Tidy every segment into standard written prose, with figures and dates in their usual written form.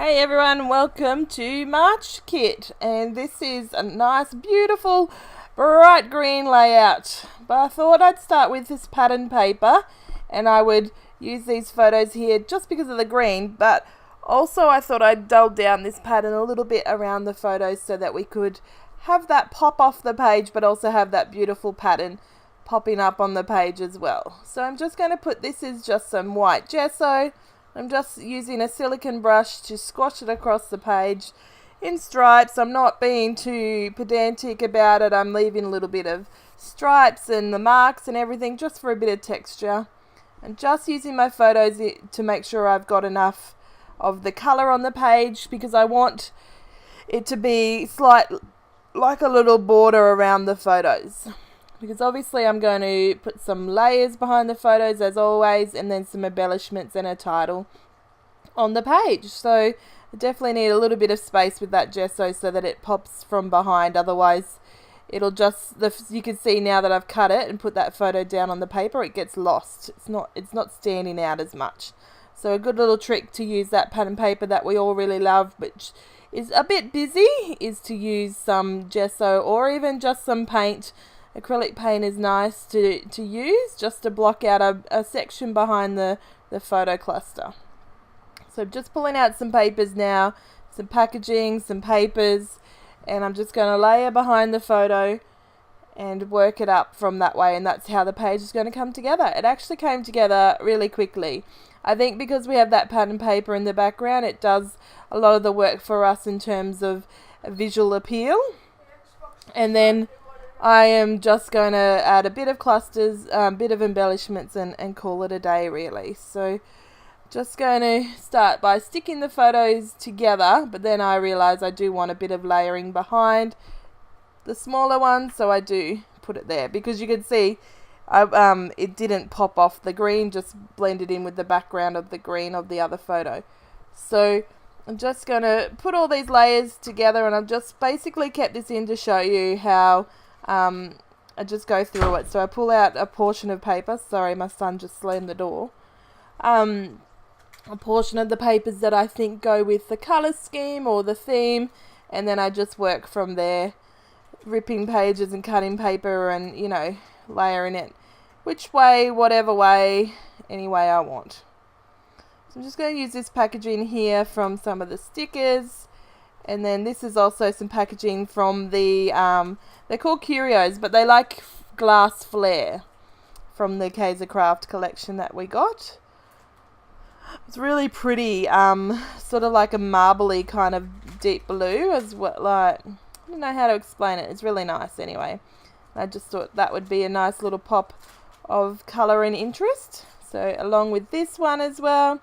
Hey everyone, welcome to March Kit, and this is a nice beautiful bright green layout, but I thought I'd start with this pattern paper and I would use these photos here just because of the green, but also I thought I'd dull down this pattern a little bit around the photos so that we could have that pop off the page but also have that beautiful pattern popping up on the page as well. So I'm just going to put, this is just some white gesso. I'm just using a silicone brush to squash it across the page in stripes. I'm not being too pedantic about it. I'm leaving a little bit of stripes and the marks and everything just for a bit of texture. And just using my photos to make sure I've got enough of the colour on the page, because I want it to be like a little border around the photos. Because obviously I'm going to put some layers behind the photos as always, and then some embellishments and a title on the page. So I definitely need a little bit of space with that gesso so that it pops from behind. Otherwise it'll just, you can see now that I've cut it and put that photo down on the paper, it gets lost. It's not standing out as much. So a good little trick to use that pattern paper that we all really love, which is a bit busy, is to use some gesso or even just some paint. Acrylic paint is nice to use just to block out a section behind the photo cluster. So I'm just pulling out some papers now, some packaging, some papers, and I'm just going to layer behind the photo and work it up from that way, and that's how the page is going to come together. It actually came together really quickly. I think because we have that pattern paper in the background, it does a lot of the work for us in terms of visual appeal. And then I am just going to add a bit of clusters, a bit of embellishments, and call it a day really. So just going to start by sticking the photos together, but then I realise I do want a bit of layering behind the smaller ones, so I do put it there, because you can see it didn't pop off the green, just blended in with the background of the green of the other photo. So I'm just going to put all these layers together, and I've just basically kept this in to show you how I just go through it. So I pull out a portion of paper. Sorry, my son just slammed the door. A portion of the papers that I think go with the colour scheme or the theme, and then I just work from there, ripping pages and cutting paper and, you know, layering it which way, whatever way, any way I want. So I'm just going to use this packaging here from some of the stickers. And then this is also some packaging from the, they're called curios, but they like glass flare from the Kaiser Craft collection that we got. It's really pretty, sort of like a marbly kind of deep blue as well. Like, I don't know how to explain it. It's really nice anyway. I just thought that would be a nice little pop of colour and interest. So along with this one as well.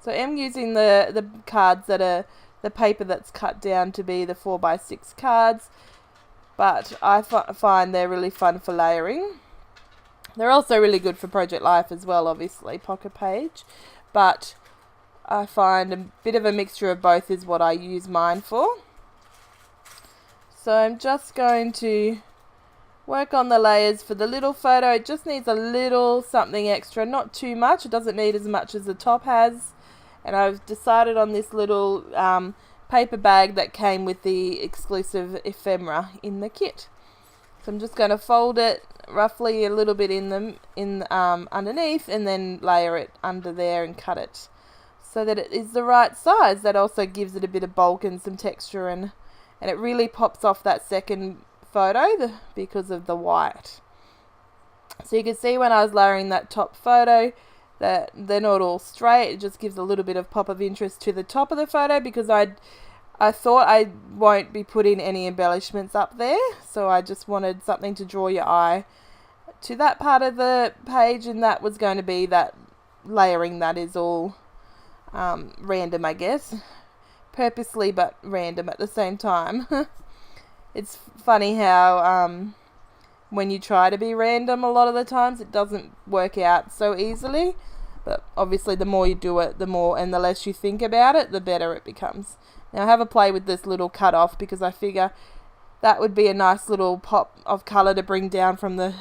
So I'm using the cards that are the paper that's cut down to be the 4x6 cards, but I find they're really fun for layering. They're also really good for Project Life as well, obviously, pocket page, but I find a bit of a mixture of both is what I use mine for. So I'm just going to work on the layers for the little photo. It just needs a little something extra, not too much. It doesn't need as much as the top has. And I've decided on this little paper bag that came with the exclusive ephemera in the kit. So I'm just going to fold it roughly a little bit underneath, and then layer it under there and cut it so that it is the right size. That also gives it a bit of bulk and some texture, and it really pops off that second photo because of the white. So you can see when I was layering that top photo that they're not all straight. It just gives a little bit of pop of interest to the top of the photo, because I thought I won't be putting any embellishments up there, so I just wanted something to draw your eye to that part of the page, and that was going to be that layering that is all random, I guess, purposely but random at the same time. It's funny how when you try to be random, a lot of the times it doesn't work out so easily, but obviously the more you do it, the more, and the less you think about it, the better it becomes. Now I have a play with this little cut off, because I figure that would be a nice little pop of colour to bring down from the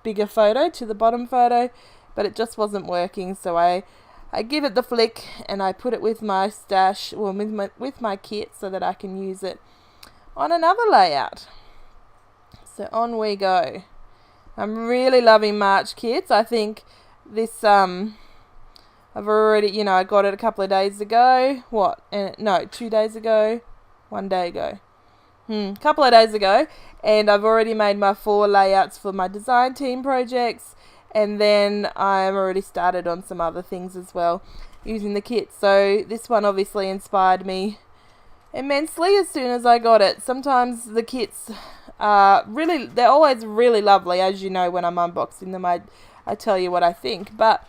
bigger photo to the bottom photo, but it just wasn't working, so I I give it the flick and I put it with my stash, well, with my kit, so that I can use it on another layout. So on we go. I'm really loving March kits. I think this, I've already, I got it a couple of days ago. No, 2 days ago. 1 day ago. Couple of days ago. And I've already made my 4 layouts for my design team projects. And then I'm already started on some other things as well using the kit. So this one obviously inspired me immensely as soon as I got it. Sometimes the kits they're always really lovely, as you know. When I'm unboxing them, I tell you what I think, but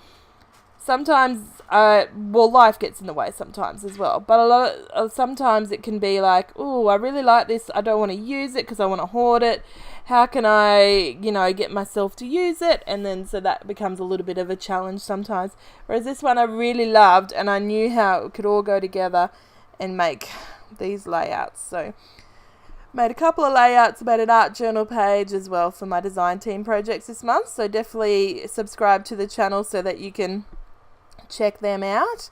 sometimes life gets in the way sometimes as well. But sometimes it can be like, oh, I really like this, I don't want to use it because I want to hoard it. How can I get myself to use it? And then so that becomes a little bit of a challenge sometimes, whereas this one I really loved, and I knew how it could all go together and make these layouts. So made a couple of layouts, made an art journal page as well for my design team projects this month. So definitely subscribe to the channel so that you can check them out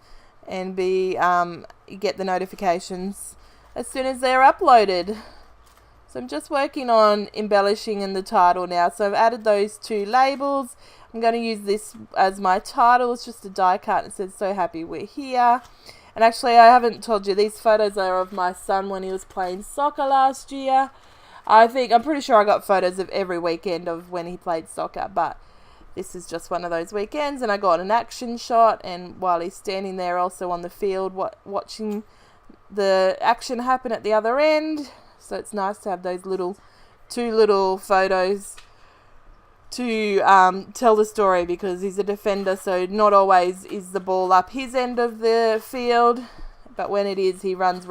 and get the notifications as soon as they're uploaded. So I'm just working on embellishing in the title now. So I've added those 2 labels. I'm going to use this as my title. It's just a die cut. It says, "So happy we're here." And actually, I haven't told you, these photos are of my son when he was playing soccer last year. I'm pretty sure I got photos of every weekend of when he played soccer, but this is just one of those weekends. And I got an action shot, and while he's standing there also on the field watching the action happen at the other end. So it's nice to have those 2 little photos to tell the story, because he's a defender, so not always is the ball up his end of the field, but when it is, he runs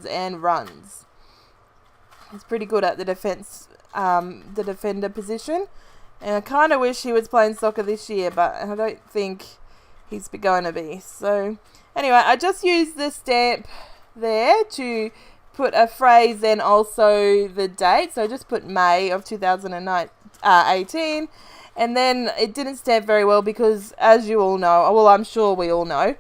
and runs. He's pretty good at the defender position, and I kind of wish he was playing soccer this year, but I don't think he's going to be. So anyway, I just used the stamp there to put a phrase and also the date. So I just put May of 2018, and then it didn't stamp very well because, as you all know, well, I'm sure we all know,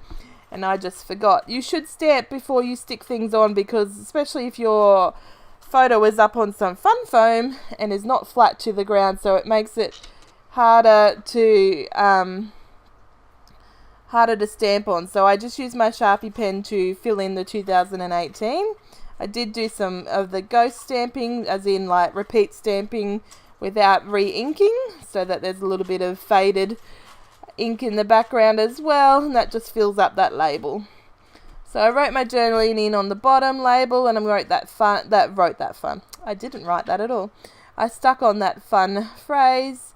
and I just forgot, you should stamp before you stick things on, because especially if your photo is up on some fun foam and is not flat to the ground, so it makes it harder to stamp on. So I just used my Sharpie pen to fill in the 2018. I did do some of the ghost stamping, as in like repeat stamping without re-inking, so that there's a little bit of faded ink in the background as well, and that just fills up that label. So I wrote my journaling in on the bottom label, and I wrote that fun. I didn't write that at all. I stuck on that fun phrase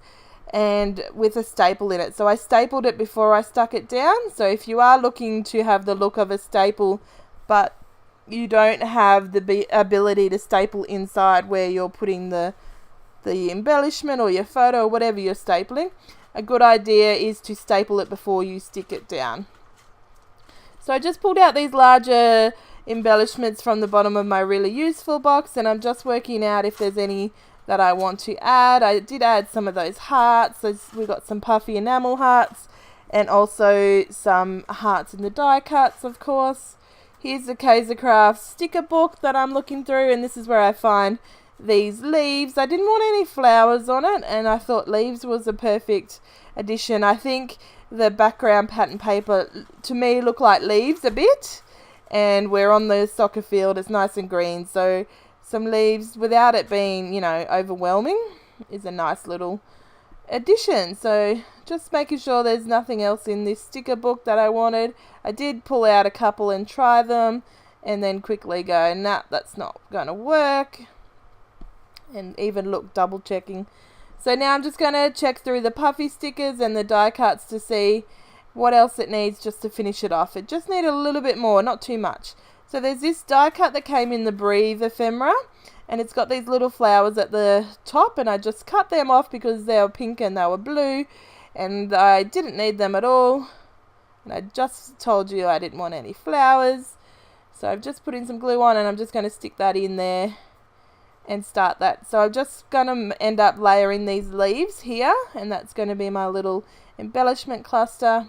and with a staple in it. So I stapled it before I stuck it down. So if you are looking to have the look of a staple, but you don't have the ability to staple inside where you're putting the embellishment or your photo or whatever you're stapling, a good idea is to staple it before you stick it down. So I just pulled out these larger embellishments from the bottom of my really useful box, and I'm just working out if there's any that I want to add. I did add some of those hearts. So we got some puffy enamel hearts and also some hearts in the die cuts, of course. Here's the Kaiser Craft sticker book that I'm looking through, and this is where I find these leaves. I didn't want any flowers on it, and I thought leaves was a perfect addition. I think the background pattern paper to me looked like leaves a bit, and we're on the soccer field, it's nice and green, so some leaves without it being, overwhelming is a nice little addition. So just making sure there's nothing else in this sticker book that I wanted. I did pull out a couple and try them, and then quickly go, nah, that's not going to work, and even look double checking. So now I'm just going to check through the puffy stickers and the die cuts to see what else it needs just to finish it off. It just needs a little bit more, not too much. So there's this die cut that came in the Breathe ephemera, and it's got these little flowers at the top, and I just cut them off because they were pink and they were blue, and I didn't need them at all. And I just told you I didn't want any flowers. So I've just put in some glue on, and I'm just going to stick that in there and start that. So I'm just going to end up layering these leaves here, and that's going to be my little embellishment cluster.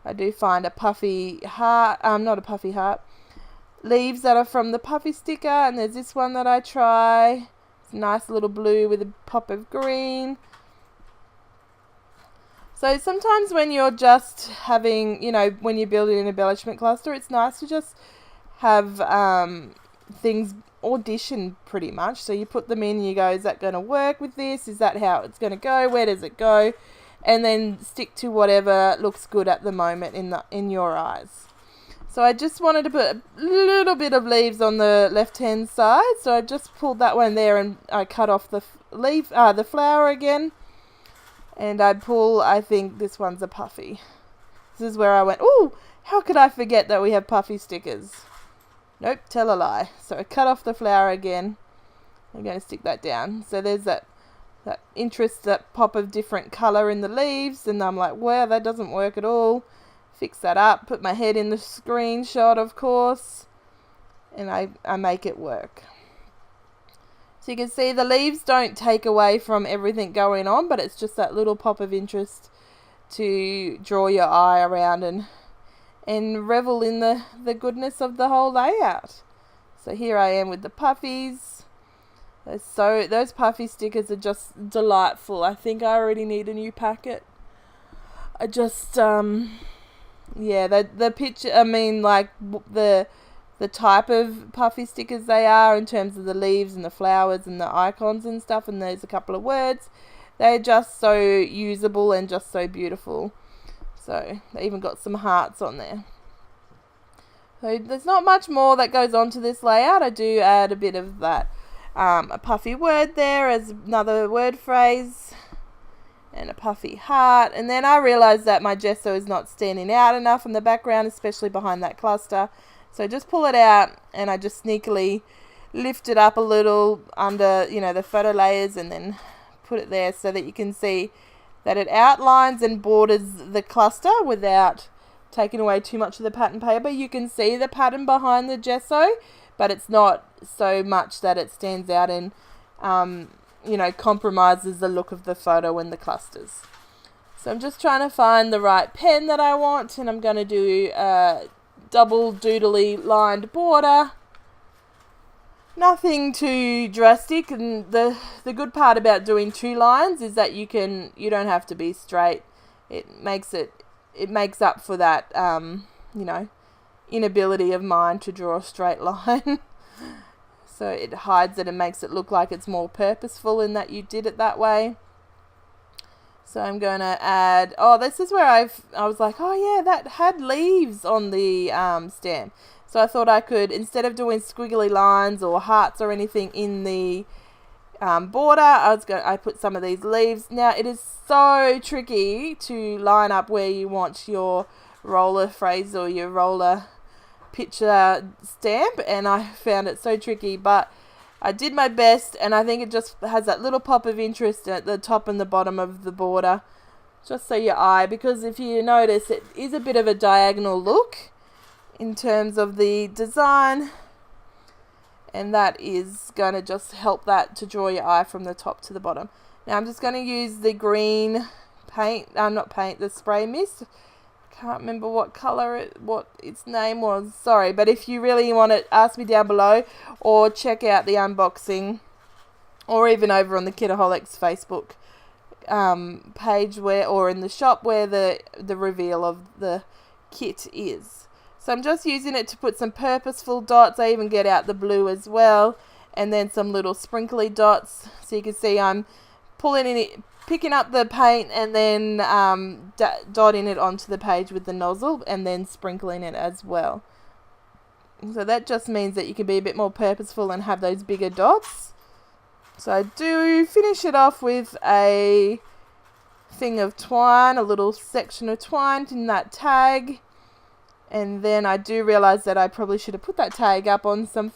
I do find a puffy heart, not a puffy heart, leaves that are from the puffy sticker, and there's this one that I try. It's a nice little blue with a pop of green. So sometimes when you're just having, when you're building an embellishment cluster, it's nice to just have things audition pretty much. So you put them in, you go, is that going to work with this? Is that how it's going to go? Where does it go? And then stick to whatever looks good at the moment in your eyes. So I just wanted to put a little bit of leaves on the left-hand side. So I just pulled that one there, and I cut off the the flower again. And I think this one's a puffy. This is where I went, ooh, how could I forget that we have puffy stickers? Nope, tell a lie. So I cut off the flower again. I'm going to stick that down. So there's that interest, that pop of different colour in the leaves. And I'm like, wow, that doesn't work at all. Fix that up. Put my head in the screenshot, of course. And I make it work. So you can see the leaves don't take away from everything going on, but it's just that little pop of interest to draw your eye around and revel in the goodness of the whole layout. So here I am with the puffies. Those puffy stickers are just delightful. I think I already need a new packet. I just, yeah, the picture, I mean, like the type of puffy stickers they are in terms of the leaves and the flowers and the icons and stuff, and there's a couple of words. They're just so usable and just so beautiful. So they even got some hearts on there. So there's not much more that goes on to this layout. I do add a bit of that, a puffy word there as another word phrase, and a puffy heart. And then I realized that my gesso is not standing out enough in the background, especially behind that cluster. So just pull it out, and I just sneakily lift it up a little under, the photo layers, and then put it there so that you can see that it outlines and borders the cluster without taking away too much of the pattern paper. You can see the pattern behind the gesso, but it's not so much that it stands out and, compromises the look of the photo and the clusters. So I'm just trying to find the right pen that I want, and I'm going to do double doodly lined border. Nothing too drastic, and the good part about doing two lines is that you don't have to be straight. It makes up for that inability of mine to draw a straight line. So it hides it and makes it look like it's more purposeful in that you did it that way. So I'm going to add, this is where I was like, oh yeah, that had leaves on the stamp. So I thought I could, instead of doing squiggly lines or hearts or anything in the border, I put some of these leaves. Now it is so tricky to line up where you want your roller phrase or your roller picture stamp, and I found it so tricky, but I did my best, and I think it just has that little pop of interest at the top and the bottom of the border, just so your eye, because if you notice, it is a bit of a diagonal look in terms of the design, and that is going to just help that to draw your eye from the top to the bottom. Now I'm just going to use the green paint, the spray mist. Can't remember what its name was, sorry, but if you really want it, ask me down below, or check out the unboxing, or even over on the Kitaholics Facebook page or in the shop where the reveal of the kit is. So I'm just using it to put some purposeful dots. I even get out the blue as well, and then some little sprinkly dots, so you can see I'm picking up the paint and then dotting it onto the page with the nozzle, and then sprinkling it as well. So that just means that you can be a bit more purposeful and have those bigger dots. So I do finish it off with a thing of twine, a little section of twine in that tag. And then I do realize that I probably should have put that tag up on some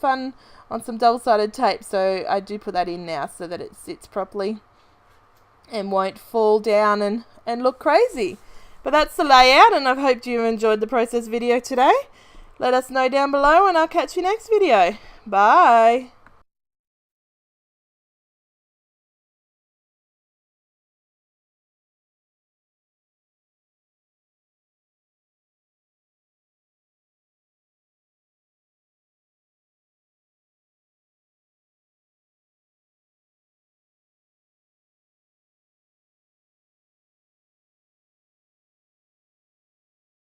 double-sided tape. So I do put that in now so that it sits properly and won't fall down and look crazy. But that's the layout, and I hope you enjoyed the process video today. Let us know down below, and I'll catch you next video. Bye.